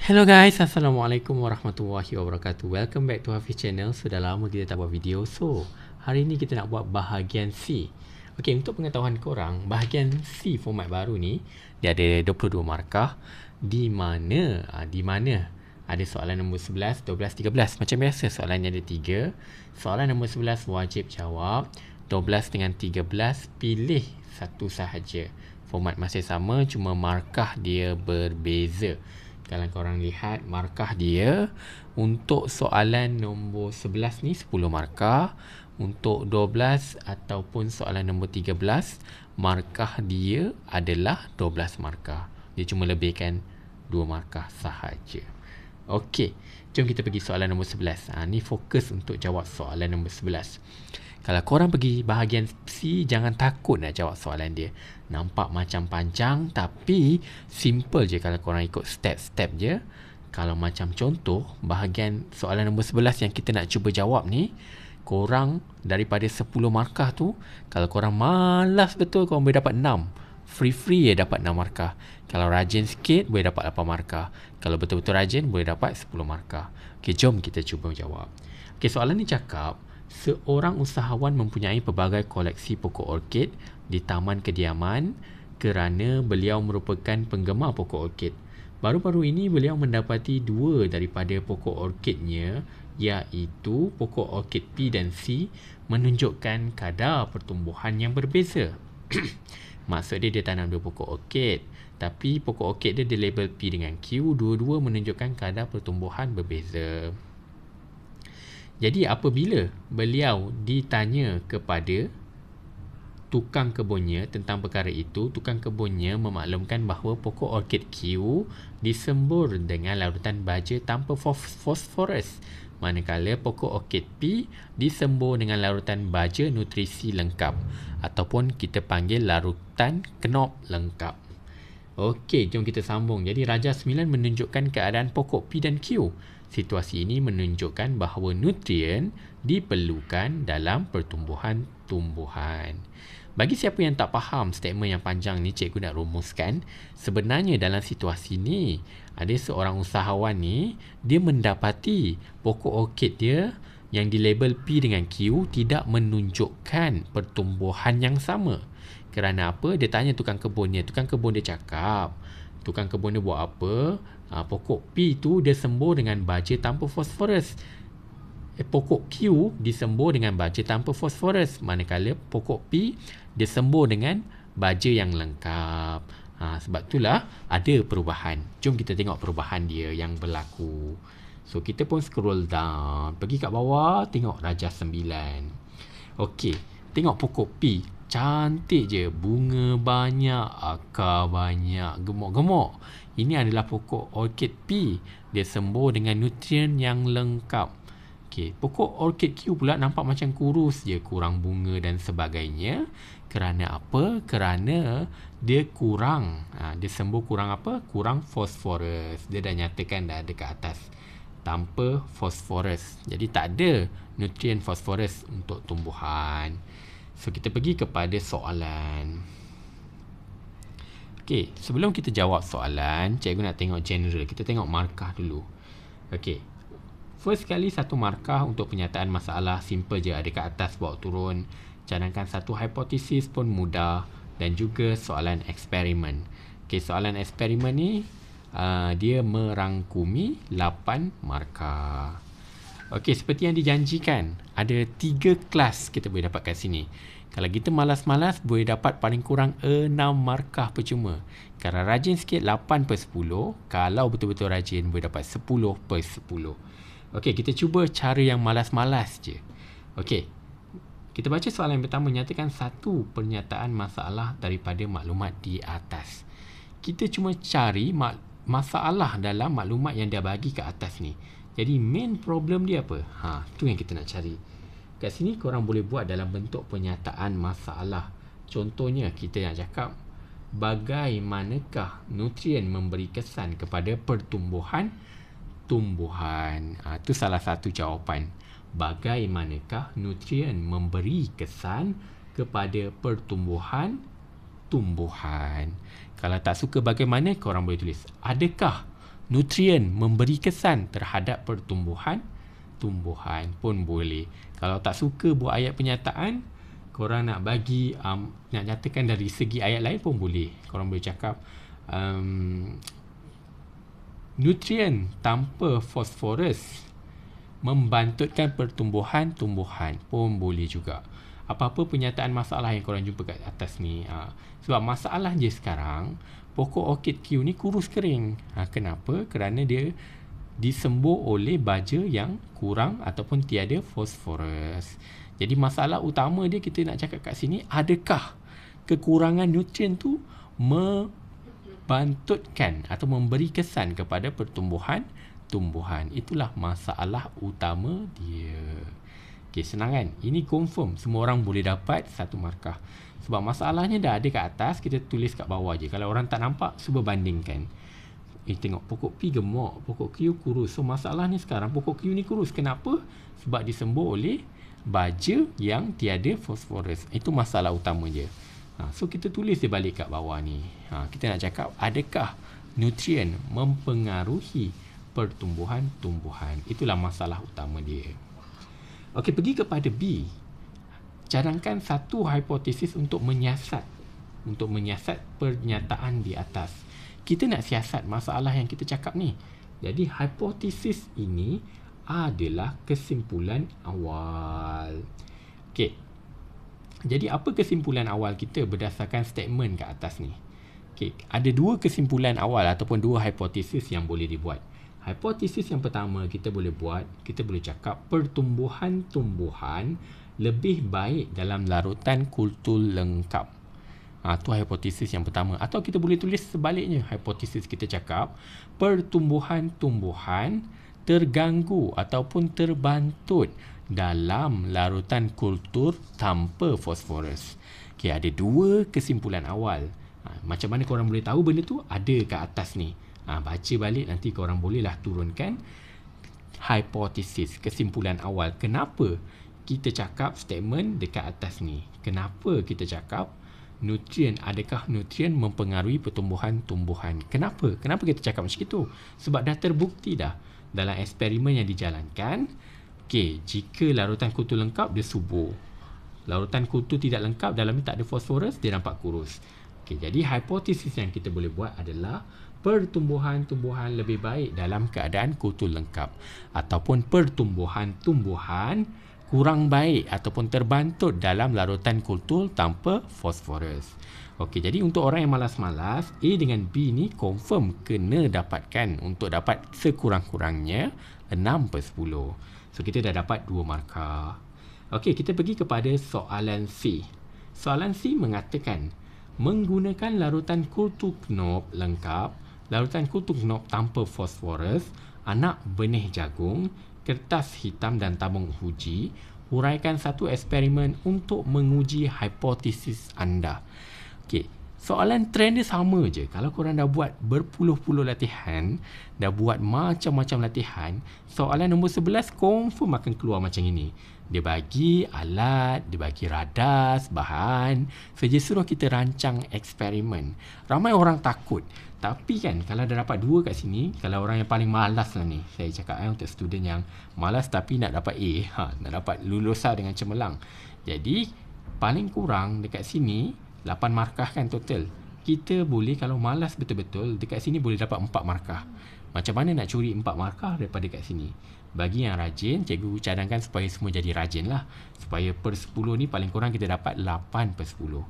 Hello guys, Assalamualaikum warahmatullahi wabarakatuh. Welcome back to Hafiz Channel. Sudah lama kita tak buat video. So, hari ni kita nak buat bahagian C. Okey, untuk pengetahuan korang, bahagian C format baru ni dia ada 22 markah di mana ada soalan nombor 11, 12, 13. Macam biasa soalannya ada 3. Soalan nombor 11 wajib jawab, 12 dengan 13 pilih satu sahaja. Format masih sama, cuma markah dia berbeza. Kalau korang lihat markah dia, untuk soalan nombor 11 ni 10 markah, untuk 12 ataupun soalan nombor 13 markah dia adalah 12 markah. Dia cuma lebihkan 2 markah sahaja. Okey, jom kita pergi soalan nombor 11. Ni fokus untuk jawab soalan nombor 11. Kalau korang pergi bahagian C, jangan takut nak jawab soalan dia. Nampak macam panjang tapi simple je kalau korang ikut step-step je. Kalau macam contoh, bahagian soalan nombor 11 yang kita nak cuba jawab ni, korang daripada 10 markah tu, kalau korang malas betul, korang boleh dapat 6. Free je dapat 6 markah. Kalau rajin sikit, boleh dapat 8 markah. Kalau betul-betul rajin, boleh dapat 10 markah. Okey, jom kita cuba jawab. Okey, soalan ni cakap, seorang usahawan mempunyai pelbagai koleksi pokok orkid di taman kediaman kerana beliau merupakan penggemar pokok orkid. Baru-baru ini beliau mendapati 2 daripada pokok orkidnya, iaitu pokok orkid P dan C, menunjukkan kadar pertumbuhan yang berbeza. Maksud dia tanam 2 pokok orkid, tapi pokok orkid dia dilabel P dengan Q, dua-dua menunjukkan kadar pertumbuhan berbeza. Jadi apabila beliau ditanya kepada tukang kebunnya tentang perkara itu, tukang kebunnya memaklumkan bahawa pokok orkid Q disembur dengan larutan baja tanpa fosforus, manakala pokok orkid P disembur dengan larutan baja nutrisi lengkap, ataupun kita panggil larutan knop lengkap. Okey, jom kita sambung. Jadi Raja 9 menunjukkan keadaan pokok P dan Q. Situasi ini menunjukkan bahawa nutrien diperlukan dalam pertumbuhan tumbuhan. Bagi siapa yang tak faham statement yang panjang ni, cikgu nak rumuskan. Sebenarnya dalam situasi ni, ada seorang usahawan ni, dia mendapati pokok orkid dia yang dilabel P dengan Q tidak menunjukkan pertumbuhan yang sama. Kerana apa? Dia tanya tukang kebunnya. Tukang kebun dia cakap, tukang kebun dia buat apa? Pokok P tu dia sembur dengan baja tanpa fosforus. Pokok Q disembur dengan baja tanpa fosforus, manakala pokok P disembur dengan baja yang lengkap. Sebab itulah ada perubahan. Jom kita tengok perubahan dia yang berlaku. So kita pun scroll down, pergi kat bawah, tengok Raja 9. Okey, tengok pokok P. Cantik je, bunga banyak, akar banyak, gemuk-gemuk. Ini adalah pokok orkid P. Dia sembur dengan nutrien yang lengkap. Okey, pokok orkid Q pula nampak macam kurus je, kurang bunga dan sebagainya. Kerana apa? Kerana dia kurang, dia sembur kurang apa? Kurang fosforus. Dia dah nyatakan dah dekat atas, tanpa fosforus. Jadi tak ada nutrien fosforus untuk tumbuhan. So kita pergi kepada soalan. Okey, sebelum kita jawab soalan, cikgu nak tengok general. Kita tengok markah dulu. Okey, first kali satu markah untuk penyataan masalah, simple je, ada kat atas bawa turun. Cadangkan satu hipotesis pun mudah, dan juga soalan eksperimen. Okey, soalan eksperimen ni dia merangkumi 8 markah. Okey, seperti yang dijanjikan, ada 3 kelas kita boleh dapat kat sini. Kalau kita malas-malas, boleh dapat paling kurang 6 markah percuma. Kalau rajin sikit, 8 per 10. Kalau betul-betul rajin, boleh dapat 10 per 10. Okey, kita cuba cara yang malas-malas je. Okey, kita baca soalan yang pertama, nyatakan satu pernyataan masalah daripada maklumat di atas. Kita cuma cari masalah dalam maklumat yang dia bagi kat atas ni. Jadi main problem dia apa? Tu yang kita nak cari. Kat sini korang boleh buat dalam bentuk pernyataan masalah. Contohnya kita nak cakap, bagaimanakah nutrien memberi kesan kepada pertumbuhan tumbuhan? Itu salah satu jawapan. Bagaimanakah nutrien memberi kesan kepada pertumbuhan tumbuhan? Kalau tak suka bagaimana, korang boleh tulis, adakah nutrien memberi kesan terhadap pertumbuhan pun boleh. Kalau tak suka buat ayat penyataan, korang nak bagi nak nyatakan dari segi ayat lain pun boleh. Korang boleh cakap nutrien tanpa fosforus membantutkan pertumbuhan pun boleh juga. Apa-apa penyataan masalah yang korang jumpa kat atas ni. Sebab masalah je sekarang, pokok orchid Q ni kurus kering. Kenapa? Kerana dia disembur oleh baja yang kurang ataupun tiada fosforus. Jadi masalah utama dia kita nak cakap kat sini, adakah kekurangan nutrien tu membantutkan atau memberi kesan kepada pertumbuhan. Itulah masalah utama dia. Okey, senang kan? Ini confirm semua orang boleh dapat 1 markah. Sebab masalahnya dah ada kat atas, kita tulis kat bawah je. Kalau orang tak nampak, cuba bandingkan. Tengok pokok P gemuk, pokok Q kurus. So masalahnya sekarang pokok Q ni kurus. Kenapa? Sebab disembur oleh baja yang tiada fosforus. Itu masalah utama je. So kita tulis dia balik kat bawah ni. Kita nak cakap adakah nutrien mempengaruhi pertumbuhan. Itulah masalah utama dia. Okey, pergi kepada B. Cadangkan satu hipotesis untuk menyiasat pernyataan di atas. Kita nak siasat masalah yang kita cakap ni. Jadi hipotesis ini adalah kesimpulan awal. Okey. Jadi apa kesimpulan awal kita berdasarkan statement kat atas ni? Okey, ada 2 kesimpulan awal ataupun 2 hipotesis yang boleh dibuat. Hipotesis yang pertama kita boleh cakap pertumbuhan lebih baik dalam larutan kultur lengkap. Itu hipotesis yang pertama. Atau kita boleh tulis sebaliknya. Hipotesis kita cakap pertumbuhan terganggu ataupun terbantut dalam larutan kultur tanpa fosforus. Okey, ada 2 kesimpulan awal. Macam mana korang boleh tahu benda tu? Ada kat atas ni. Baca balik, nanti korang bolehlah turunkan hipotesis, kesimpulan awal. Kenapa kita cakap statement dekat atas ni? Kenapa kita cakap adakah nutrien mempengaruhi pertumbuhan? Kenapa kita cakap macam itu? Sebab dah terbukti dah dalam eksperimen yang dijalankan. Okey, jika larutan kultur lengkap, dia subur. Larutan kultur tidak lengkap, dalamnya tak ada fosforus, dia nampak kurus. Okey, jadi hipotesis yang kita boleh buat adalah pertumbuhan lebih baik dalam keadaan kultur lengkap, ataupun pertumbuhan kurang baik ataupun terbantut dalam larutan kultur tanpa fosforus. Okey, jadi untuk orang yang malas-malas, A dengan B ni confirm kena dapatkan untuk dapat sekurang-kurangnya 6/10. So kita dah dapat 2 markah. Okey, kita pergi kepada soalan C. Soalan C mengatakan menggunakan larutan kultur knop lengkap, larutan kultur knop tanpa fosforus, anak benih jagung, kertas hitam dan tabung uji, huraikan satu eksperimen untuk menguji hipotesis anda. Okey, soalan trend dia sama je. Kalau korang dah buat berpuluh-puluh latihan, dah buat macam-macam latihan, soalan nombor 11 confirm akan keluar macam ini. Dia bagi alat, dia bagi radas, bahan, saja suruh kita rancang eksperimen. Ramai orang takut. Tapi kan kalau dah dapat 2 kat sini, kalau orang yang paling malas lah ni, saya cakap untuk student yang malas tapi nak dapat A, nak dapat lulusan dengan cemerlang. Jadi paling kurang dekat sini 8 markah kan total. Kita boleh kalau malas betul-betul, dekat sini boleh dapat 4 markah. Macam mana nak curi 4 markah daripada kat sini? Bagi yang rajin, cikgu cadangkan supaya semua jadi rajin lah. Supaya per 10 ni paling kurang kita dapat 8/10.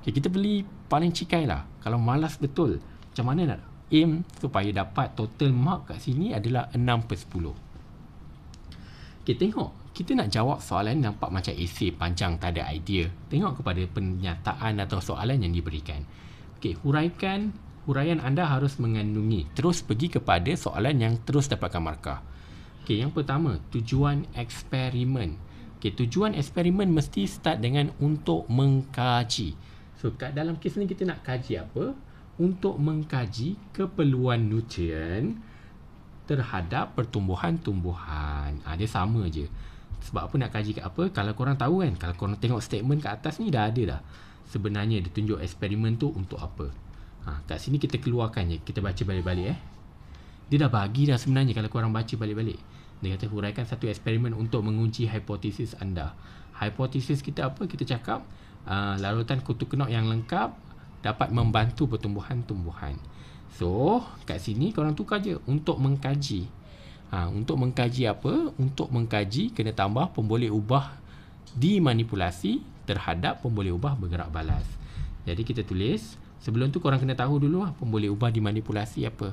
Okay, kita beli paling cikai lah. Kalau malas betul, macam mana nak aim supaya dapat total mark kat sini adalah 6/10. Okay, tengok. Kita nak jawab soalan nampak macam esei panjang, tak ada idea. Tengok kepada pernyataan atau soalan yang diberikan. Okay, huraian anda harus mengandungi. Terus pergi kepada soalan yang terus dapatkan markah. Okay, yang pertama, tujuan eksperimen. Okay, tujuan eksperimen mesti start dengan untuk mengkaji. So, kat dalam kes ni kita nak kaji apa? Untuk mengkaji keperluan nutrien terhadap pertumbuhan-tumbuhan. Dia sama je. Sebab apa nak kaji kat apa? Kalau korang tahu kan, kalau korang tengok statement kat atas ni dah ada dah. Sebenarnya dia tunjuk eksperimen tu untuk apa. Kat sini kita keluarkan je. Kita baca balik-balik Dia dah bagi dah sebenarnya kalau korang baca balik-balik. Dia kata huraikan satu eksperimen untuk menguji hipotesis anda. Hipotesis kita apa? Kita cakap larutan kutu kenop yang lengkap dapat membantu pertumbuhan tumbuhan. So, kat sini korang tukar je untuk mengkaji. Untuk mengkaji apa? Untuk mengkaji kena tambah pemboleh ubah dimanipulasi terhadap pemboleh ubah bergerak balas. Jadi kita tulis, sebelum tu korang kena tahu dulu pemboleh ubah dimanipulasi apa.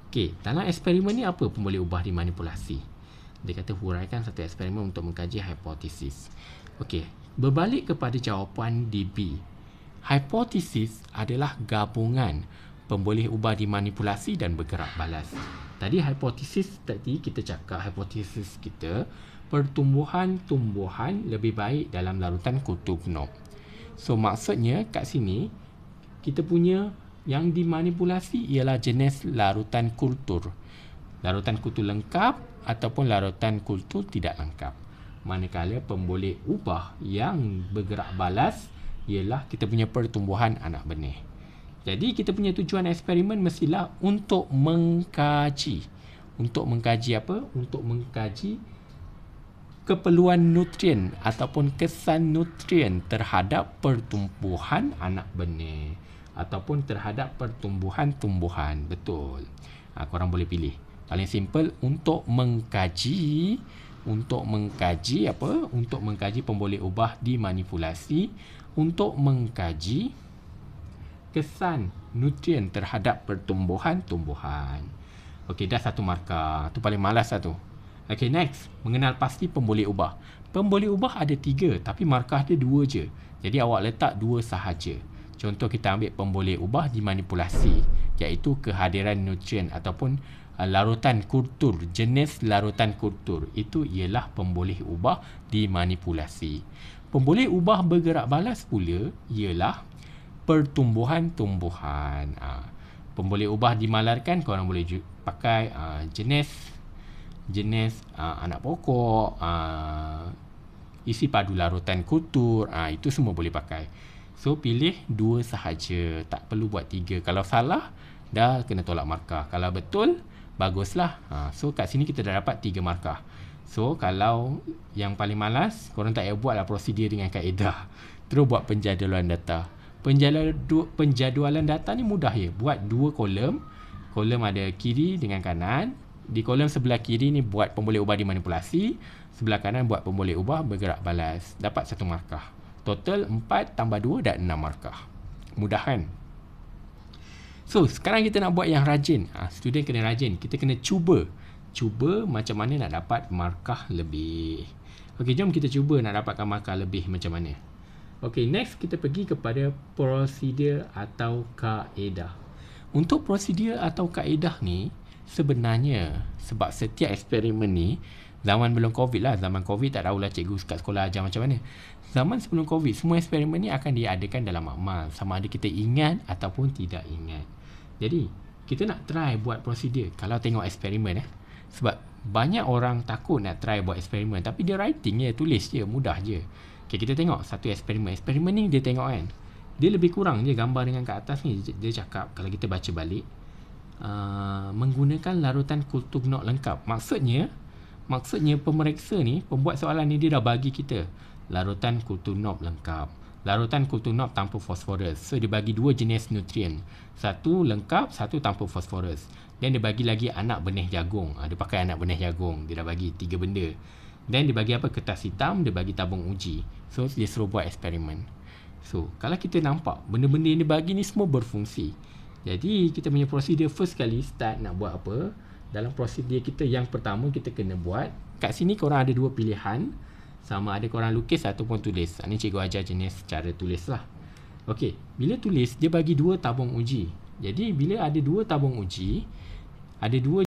Okey, dalam eksperimen ni apa pemboleh ubah dimanipulasi? Dia kata huraikan satu eksperimen untuk mengkaji hipotesis. Okey, berbalik kepada jawapan di B. Hipotesis adalah gabungan pemboleh ubah dimanipulasi dan bergerak balas. Tadi hipotesis tadi kita cakap hipotesis kita pertumbuhan-tumbuhan lebih baik dalam larutan kutu kenop. So maksudnya kat sini kita punya yang dimanipulasi ialah jenis larutan kultur. Larutan kutu lengkap ataupun larutan kultur tidak lengkap. Manakala pemboleh ubah yang bergerak balas ialah kita punya pertumbuhan anak benih. Jadi kita punya tujuan eksperimen mestilah untuk mengkaji. Untuk mengkaji apa? Untuk mengkaji keperluan nutrien ataupun kesan nutrien terhadap pertumbuhan anak benih ataupun terhadap pertumbuhan-tumbuhan. Betul. Korang boleh pilih. Paling simple untuk mengkaji apa? Untuk mengkaji pemboleh ubah dimanipulasi, untuk mengkaji kesan nutrien terhadap pertumbuhan-tumbuhan. Okey, dah satu markah. Tu paling malas lah tu. Okey, next. Mengenal pasti pemboleh ubah. Pemboleh ubah ada 3 tapi markah dia 2 je. Jadi awak letak 2 sahaja. Contoh kita ambil pemboleh ubah dimanipulasi, iaitu kehadiran nutrien ataupun larutan kultur, jenis larutan kultur. Itu ialah pemboleh ubah dimanipulasi. Pemboleh ubah bergerak balas pula ialah pertumbuhan-tumbuhan. Pemboleh ubah dimalarkan korang boleh pakai jenis anak pokok, isi padu larutan kultur, itu semua boleh pakai. So pilih 2 sahaja, tak perlu buat 3. Kalau salah dah kena tolak markah. Kalau betul baguslah. So kat sini kita dah dapat 3 markah. So kalau yang paling malas, korang tak payah buatlah prosedur dengan kaedah. Terus buat penjadualan data. Penjadualan data ni mudah je. Buat 2 kolom. Kolom ada kiri dengan kanan. Di kolom sebelah kiri ni buat pemboleh ubah dimanipulasi. Sebelah kanan buat pemboleh ubah bergerak balas. Dapat 1 markah. Total 4 tambah 2 dah 6 markah. Mudah kan? So sekarang kita nak buat yang rajin. Student kena rajin. Kita kena cuba macam mana nak dapat markah lebih. Okey, jom kita cuba nak dapatkan markah lebih macam mana. Okey, next kita pergi kepada prosedur atau kaedah. Untuk prosedur atau kaedah ni sebenarnya sebab setiap eksperimen ni zaman belum COVID lah. Zaman COVID tak tahulah cikgu kat sekolah ajar macam mana. Zaman sebelum COVID, semua eksperimen ni akan diadakan dalam makmal. Sama ada kita ingat ataupun tidak ingat. Jadi, kita nak try buat prosedur. Kalau tengok eksperimen sebab banyak orang takut nak try buat eksperimen. Tapi dia writing je, tulis je, mudah je. Okay, kita tengok satu eksperimen. Eksperimen ni dia tengok kan. Dia lebih kurang je gambar dengan kat atas ni. Dia cakap, kalau kita baca balik, menggunakan larutan kultur kenop lengkap. Maksudnya pemeriksa ni, pembuat soalan ni dia dah bagi kita larutan kultur kenop lengkap, larutan kultur kenop tanpa fosforus. So dia bagi 2 jenis nutrien, satu lengkap, satu tanpa fosforus. Dan dia bagi lagi anak benih jagung. Dia pakai anak benih jagung. Dia dah bagi 3 benda. Dan dia bagi apa? Kertas hitam, dia bagi tabung uji. So dia suruh buat eksperimen. So kalau kita nampak benda-benda yang dia bagi ni semua berfungsi. Jadi kita punya prosedur first kali start nak buat apa? Dalam prosedur kita yang pertama kita kena buat, kat sini korang ada 2 pilihan. Sama ada korang lukis ataupun tulis. Ini cikgu ajar jenis cara tulis lah. Okey, bila tulis dia bagi 2 tabung uji. Jadi bila ada 2 tabung uji, ada 2